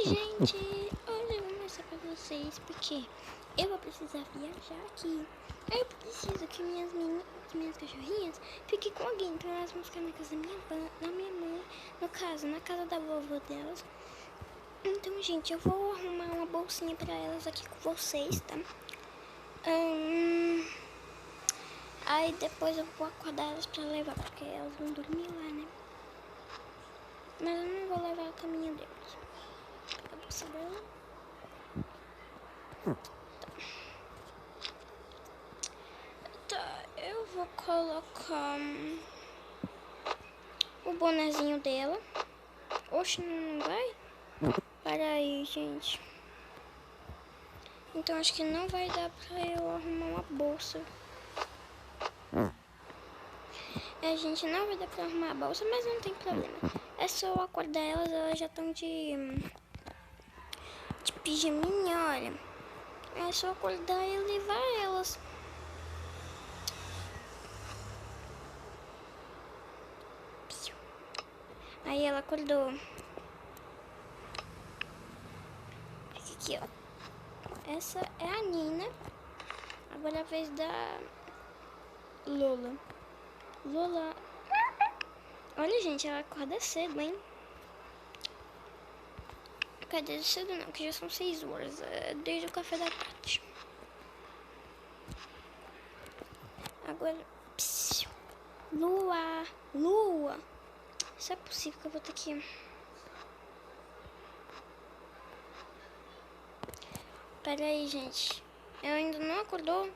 Gente, hoje eu vou mostrar pra vocês porque eu vou precisar viajar aqui. Aí eu preciso que minhas cachorrinhas fiquem com alguém. Então elas vão ficar na casa da minha mãe, no caso, na casa da vovó delas. Então, gente, eu vou arrumar uma bolsinha pra elas aqui com vocês, tá? Aí depois eu vou acordar elas pra levar, porque elas vão dormir lá, né? Mas eu não vou levar a caminha deles. A bolsa dela. Tá, eu vou colocar o bonezinho dela. Oxe, não vai? Para aí, gente. Então acho que não vai dar pra eu arrumar uma bolsa. Gente, não vai dar pra arrumar a bolsa, mas não tem problema. É só eu acordar elas já estão de pijaminha, olha. É só acordar e levar elas. Aí ela acordou. Aqui, ó. Essa é a Nina. Agora é a vez da Lola. Lola. Olha, gente, ela acorda cedo, hein? Acorda cedo não, que já são 6 horas. Desde o café da tarde. Agora... Psiu. Lua. Lua. Isso é possível que eu vou ter que... Pera aí, gente. Eu ainda não acordou.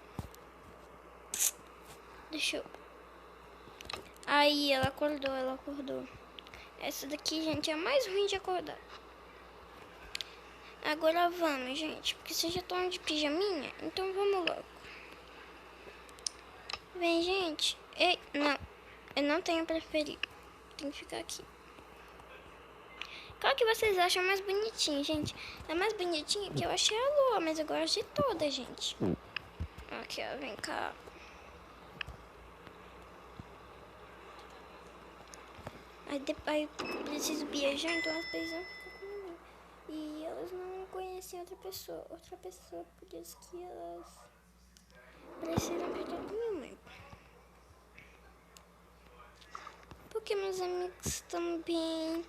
Deixa eu... Aí, ela acordou. Essa daqui, gente, é a mais ruim de acordar. Agora vamos, gente, porque vocês já estão de pijaminha, então vamos logo. Vem, gente. Ei, não, eu não tenho preferido. Tem que ficar aqui. Qual que vocês acham mais bonitinho, gente? A mais bonitinha que eu achei a Lua, mas eu gosto de todas, gente. Aqui, ó, vem cá. Aí eu preciso viajar, então elas precisam ficar comigo. E elas não conhecem outra pessoa, por isso que elas precisam ficar com minha mãe. Porque meus amigos também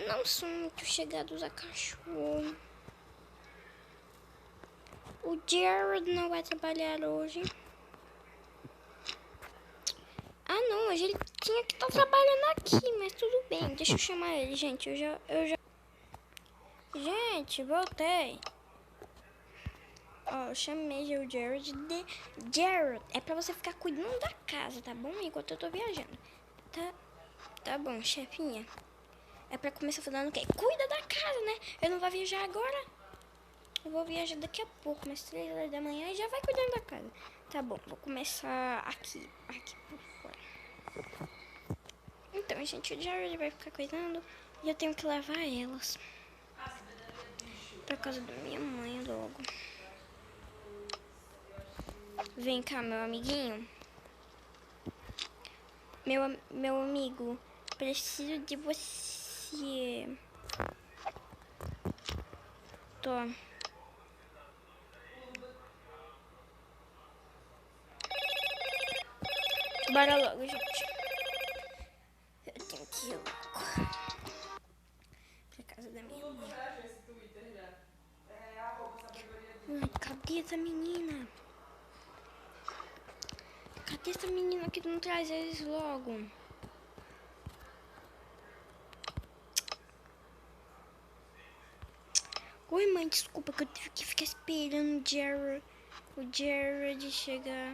não são muito chegados a cachorro. O Jared não vai trabalhar hoje. Ah, não, hoje ele tinha que estar trabalhando aqui, mas tudo bem. Deixa eu chamar ele, gente. Eu já... Gente, voltei. Ó, eu chamei o Jared de... Jared, é pra você ficar cuidando da casa, tá bom? Enquanto eu tô viajando. Tá bom, chefinha. É pra começar falando o quê? Cuida da casa, né? Eu não vou viajar agora. Eu vou viajar daqui a pouco, umas 3 horas da manhã, e já vai cuidando da casa. Tá bom, vou começar aqui por fora. Então, gente, o Jared vai ficar cuidando e eu tenho que levar elas pra casa da minha mãe logo. Vem cá, meu amiguinho. Meu amigo, preciso de você. Tô. Bora logo, gente. Eu tenho que ir logo pra casa da minha mãe. Ai, cadê essa menina? Cadê essa menina que não traz eles logo? Oi, mãe, desculpa que eu tive que ficar esperando o Jared chegar.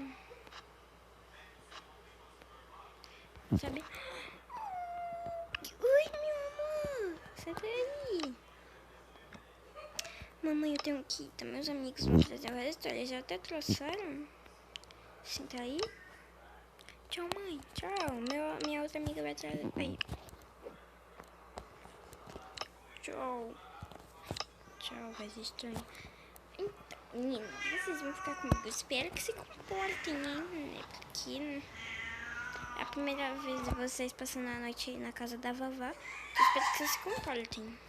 Sabe? Oi, meu amor. Sai daí. Mamãe, eu tenho que ir. Tá? Meus amigos vão trazer várias histórias. Já até trouxeram. Senta aí. Tchau, mãe. Tchau. Minha outra amiga vai trazer. Aí. Tchau. Tchau, vai ser estranho. Então, meninas, vocês vão ficar comigo. Eu espero que se comportem, hein? Porque é a primeira vez de vocês passando a noite aí na casa da vovó. Eu espero que vocês se comportem.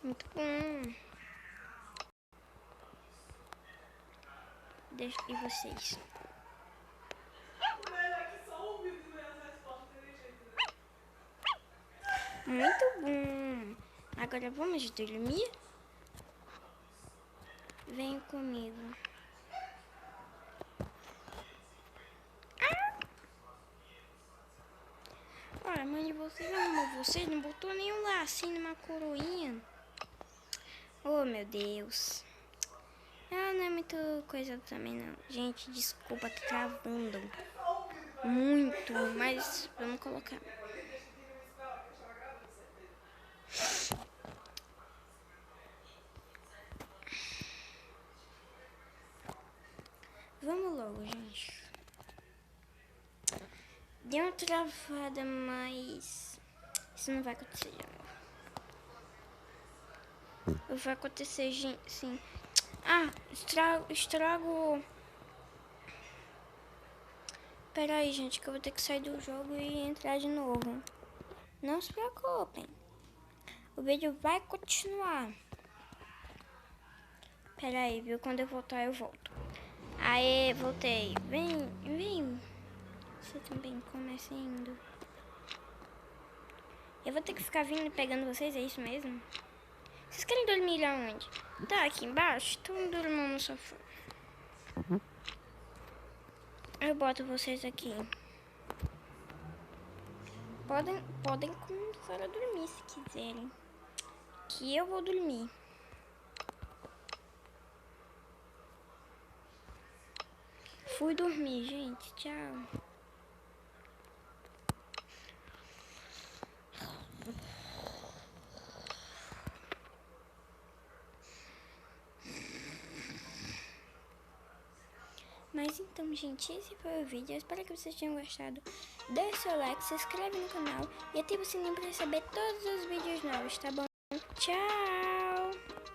Muito bom. E vocês? Muito bom. Agora vamos dormir? Vem comigo. Olha, a mãe de vocês arrumou vocês, não botou nenhum lacinho numa coroinha. Oh, meu Deus. Ah, não é muito coisa também, não. Gente, desculpa, tá travando. Muito, mas vamos colocar. Vamos logo, gente. Deu uma travada, mas isso não vai acontecer, amor. Vai acontecer, gente, sim. Ah, estrago. Pera aí, gente, que eu vou ter que sair do jogo e entrar de novo. Não se preocupem. O vídeo vai continuar. Pera aí, viu? Quando eu voltar, eu volto. Aê, voltei. Vem. Você também começa indo. Eu vou ter que ficar vindo e pegando vocês, é isso mesmo? Vocês querem dormir aonde? Tá, aqui embaixo? Então durmam no sofá. Eu boto vocês aqui. Podem começar a dormir se quiserem. Que eu vou dormir. Fui dormir, gente. Tchau. Mas então, gente, esse foi o vídeo. Eu espero que vocês tenham gostado. Deixe seu like, se inscreve no canal e ative o sininho para receber todos os vídeos novos, tá bom? Tchau!